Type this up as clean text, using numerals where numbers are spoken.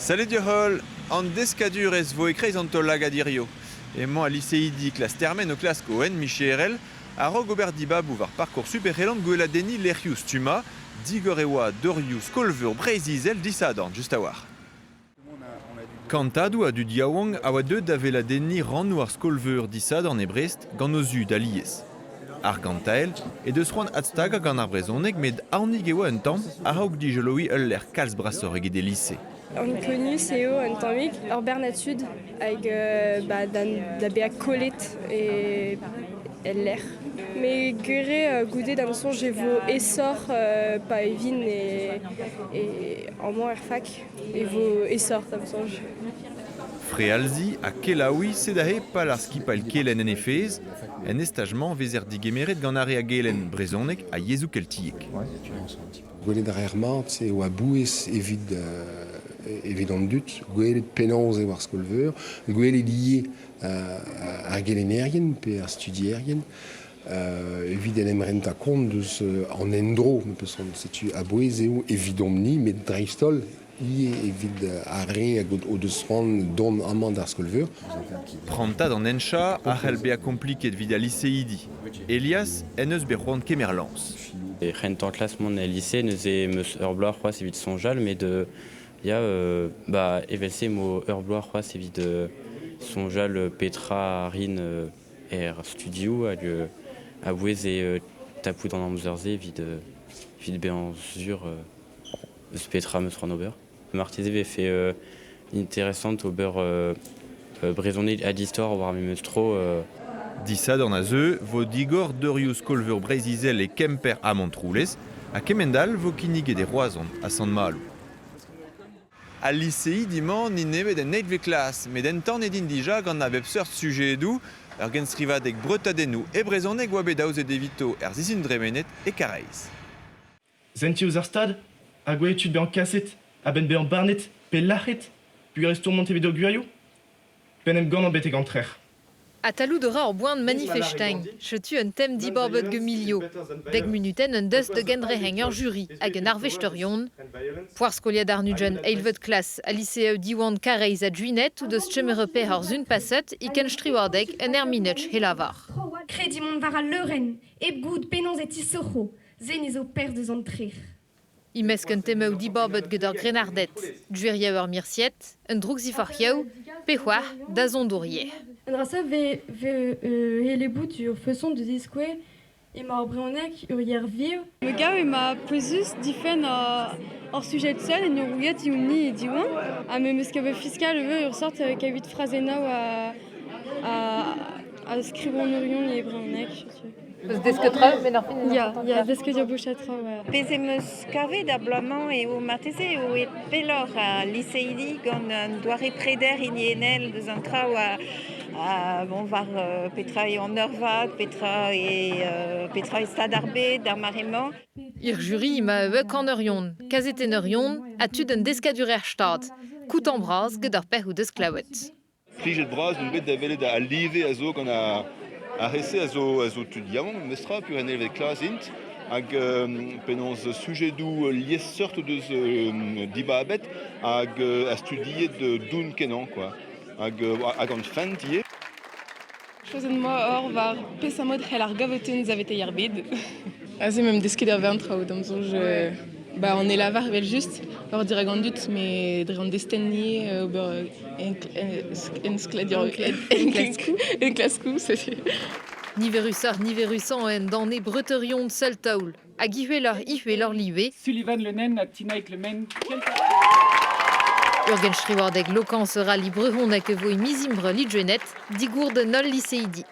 Salut Diol, en descadures vo ekreiz an tollag a dirio. Emañ a liceidi klas termen o klask o en Micherel, a rog ober dibabou var parcours superelant gweladeni lerioù stuma, digor eoa dorioù skolvur breizizel disadant, just a war. Kantadou a du diawang a oa deud da veladeni rannou ar skolvur disadant e Brest gant o zu da liez. Ar gantael, e deus roan adstag gant ar brezhoneg met aornig e oa un tamm a raok di joloui ul ler kalz brasor eget e lycée. On connu CEO un tammig ur bernatud hag da beak kolet e l'air. Mais gure goudet d'am sonj e vo essor pa evin e en moins er fac e vo essor d'am sonj. Frealzi a kelaoui sedahe pal ar skipal kelen en efez, en estajman vezer digemeret gant are a gelen brezhoneg a yezou keltiek. Gwelet ar ermat se oa bouez evit an dut, gwelet penanz e war skolveur, gwelet lié ar gelenerien pe ar studierien, evit en emrenta kont deus an endro, me peus an setu a bouez eo evit omni, met dreistol, lié evit a re o deus roan don amant ar skolveur. Prantad an encha a c'hell be a kompliket vid a liceidi. Elias en eus be roan kemerlans. Et rentan classe mon lycée nous est me herbloir croix c'est vite sonjal mais de il y a evelse mo herbloir croix c'est vite sonjal Petra Rin studio a bouez et tapou dans l'amzerze vite bien sur Petra me sera nober. Martizé avait fait intéressante au beurre brezonné à l'histoire voir mes meustro Disad an a zeu, vo digor dorioù skolvur breizizel e kemper a Montroules, a kemendal vo kinnig de roazon a Sant Malo. A licei diman ni nevet en neidve klas, met en tan edin dija gant a bep seurt sujedou, ur genstrivadeg bretadennou e brezhoneg oa bet daouzet evito er zizindremenet e kareiz. Zentioù ar stad, a gwelet be an kaset, a ben be an barnet, pe lachet, pugerez tourmente evido gwirioù, ben em gant an bet e gantrer. A talou dora ur boan manifestein, setu un tem diborbet gemilio. Deg minuten un deus de gendreheng ur jury hag un arvesterion. Poar skoliad ar nujen eilvet klas a liceo diwan kareiz a juinet ou deus tchemerepe ar zun paset iken striwardeg un minutch helavar. Kredi mont var a leuren, eb goud penons et isocho, zen ezo pers deus an trer. Imesk un temeu diborbet ged ur grenardet, djueriev ur mirsiet, un drougzifariev, pe c'hoar da zondourier. Un rasa ve hele bout ur façon de diskwe e ma brezhoneg ur yer viv. Me gav ma pezus difen ar sujet seul en ur rouget iuni e diwan. A me meus kave fiskal ur sort kavit frazenao a skrivon urion e brezhoneg. Desketra, men ar fin. Ya, desket ur bouchatra, ouais. Pez emeus kavet da blamañ eo marteze eo e pelor a liceidi gant an doare preder inienel deus an traoù bon var Petra e an eurvad, Petra e stad ar bet, ar maremañ. Ir jury ma euk an eurion, kazet en eurion, a tud un deskadur er stad. Kout an braz ged ar pech ou deus klaouet. Plijet braz un bet da velet a live a zo gant a rese a zo tud yaouan, mestra pur en elvet klas int, hag penons sujedou liez seurt deus diba abet, hag a studiet doun kenan, quoi. Hag an fent ie. Chozen moi or var pesamod c'hell ar gavoten zavet e yarbid. Aze mem desket ar vern traoù damzonj on e lavar vel just or dirag an dut me dre an destenni ober en skladior en klaskou Niverussan en danne breterion seul taoul. Hag ihuelor liwe. Sullivan le nen a tinaik le men. Urgen striwardeg lokan sera li brehon ak vo e mizimbre li djuenet, digour de nol liceidi.